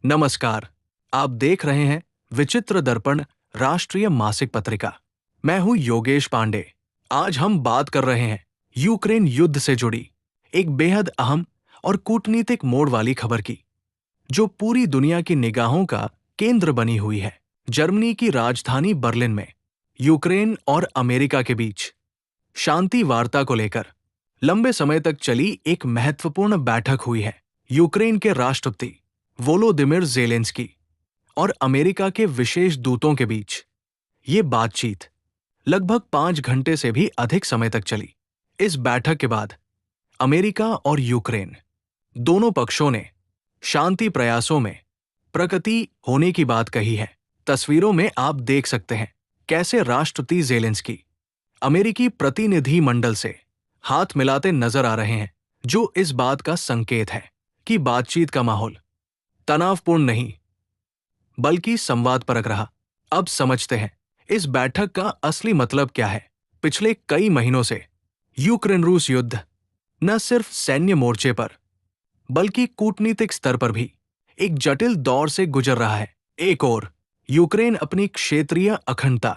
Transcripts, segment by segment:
नमस्कार। आप देख रहे हैं विचित्र दर्पण राष्ट्रीय मासिक पत्रिका। मैं हूं योगेश पांडे। आज हम बात कर रहे हैं यूक्रेन युद्ध से जुड़ी एक बेहद अहम और कूटनीतिक मोड़ वाली खबर की, जो पूरी दुनिया की निगाहों का केंद्र बनी हुई है। जर्मनी की राजधानी बर्लिन में यूक्रेन और अमेरिका के बीच शांति वार्ता को लेकर लंबे समय तक चली एक महत्वपूर्ण बैठक हुई है। यूक्रेन के राष्ट्रपति वोलोदिमिर ज़ेलेंस्की और अमेरिका के विशेष दूतों के बीच ये बातचीत लगभग 5 घंटे से भी अधिक समय तक चली। इस बैठक के बाद अमेरिका और यूक्रेन दोनों पक्षों ने शांति प्रयासों में प्रगति होने की बात कही है। तस्वीरों में आप देख सकते हैं कैसे राष्ट्रपति ज़ेलेंस्की अमेरिकी प्रतिनिधि मंडल से हाथ मिलाते नजर आ रहे हैं, जो इस बात का संकेत है कि बातचीत का माहौल तनावपूर्ण नहीं बल्कि संवादपरक रहा। अब समझते हैं इस बैठक का असली मतलब क्या है। पिछले कई महीनों से यूक्रेन रूस युद्ध न सिर्फ सैन्य मोर्चे पर बल्कि कूटनीतिक स्तर पर भी एक जटिल दौर से गुजर रहा है। एक ओर यूक्रेन अपनी क्षेत्रीय अखंडता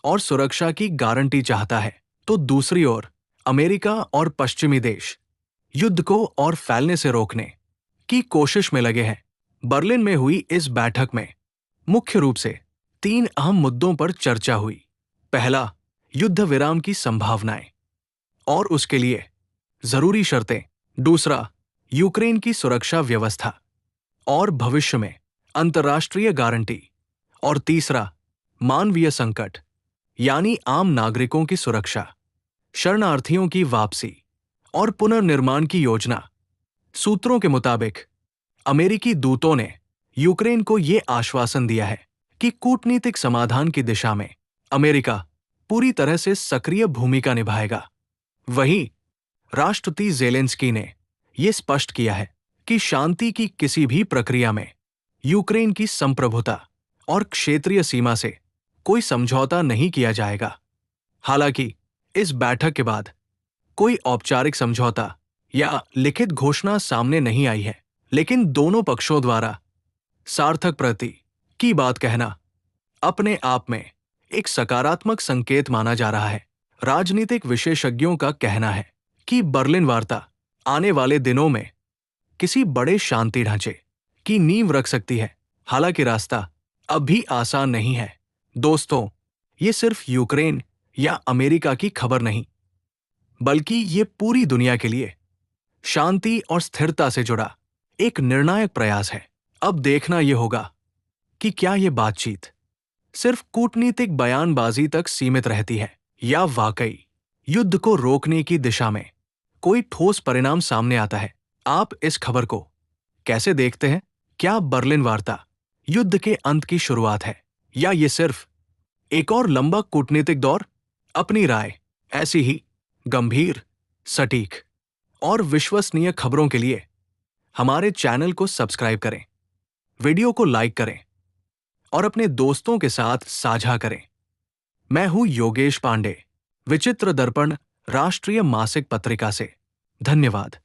और सुरक्षा की गारंटी चाहता है, तो दूसरी ओर अमेरिका और पश्चिमी देश युद्ध को और फैलने से रोकने की कोशिश में लगे हैं। बर्लिन में हुई इस बैठक में मुख्य रूप से 3 अहम मुद्दों पर चर्चा हुई। पहला, युद्ध विराम की संभावनाएं और उसके लिए जरूरी शर्तें। दूसरा, यूक्रेन की सुरक्षा व्यवस्था और भविष्य में अंतर्राष्ट्रीय गारंटी। और तीसरा, मानवीय संकट यानी आम नागरिकों की सुरक्षा, शरणार्थियों की वापसी और पुनर्निर्माण की योजना। सूत्रों के मुताबिक अमेरिकी दूतों ने यूक्रेन को ये आश्वासन दिया है कि कूटनीतिक समाधान की दिशा में अमेरिका पूरी तरह से सक्रिय भूमिका निभाएगा। वहीं राष्ट्रपति ज़ेलेंस्की ने ये स्पष्ट किया है कि शांति की किसी भी प्रक्रिया में यूक्रेन की संप्रभुता और क्षेत्रीय सीमा से कोई समझौता नहीं किया जाएगा। हालांकि इस बैठक के बाद कोई औपचारिक समझौता या लिखित घोषणा सामने नहीं आई है, लेकिन दोनों पक्षों द्वारा सार्थक प्रगति की बात कहना अपने आप में एक सकारात्मक संकेत माना जा रहा है। राजनीतिक विशेषज्ञों का कहना है कि बर्लिन वार्ता आने वाले दिनों में किसी बड़े शांति ढांचे की नींव रख सकती है। हालांकि रास्ता अब भी आसान नहीं है। दोस्तों, ये सिर्फ यूक्रेन या अमेरिका की खबर नहीं, बल्कि ये पूरी दुनिया के लिए शांति और स्थिरता से जुड़ा एक निर्णायक प्रयास है। अब देखना यह होगा कि क्या ये बातचीत सिर्फ कूटनीतिक बयानबाजी तक सीमित रहती है या वाकई युद्ध को रोकने की दिशा में कोई ठोस परिणाम सामने आता है। आप इस खबर को कैसे देखते हैं? क्या बर्लिन वार्ता युद्ध के अंत की शुरुआत है या ये सिर्फ एक और लंबा कूटनीतिक दौर? अपनी राय ऐसी ही गंभीर, सटीक और विश्वसनीय खबरों के लिए हमारे चैनल को सब्सक्राइब करें, वीडियो को लाइक करें और अपने दोस्तों के साथ साझा करें। मैं हूं योगेश पांडे, विचित्र दर्पण राष्ट्रीय मासिक पत्रिका से। धन्यवाद।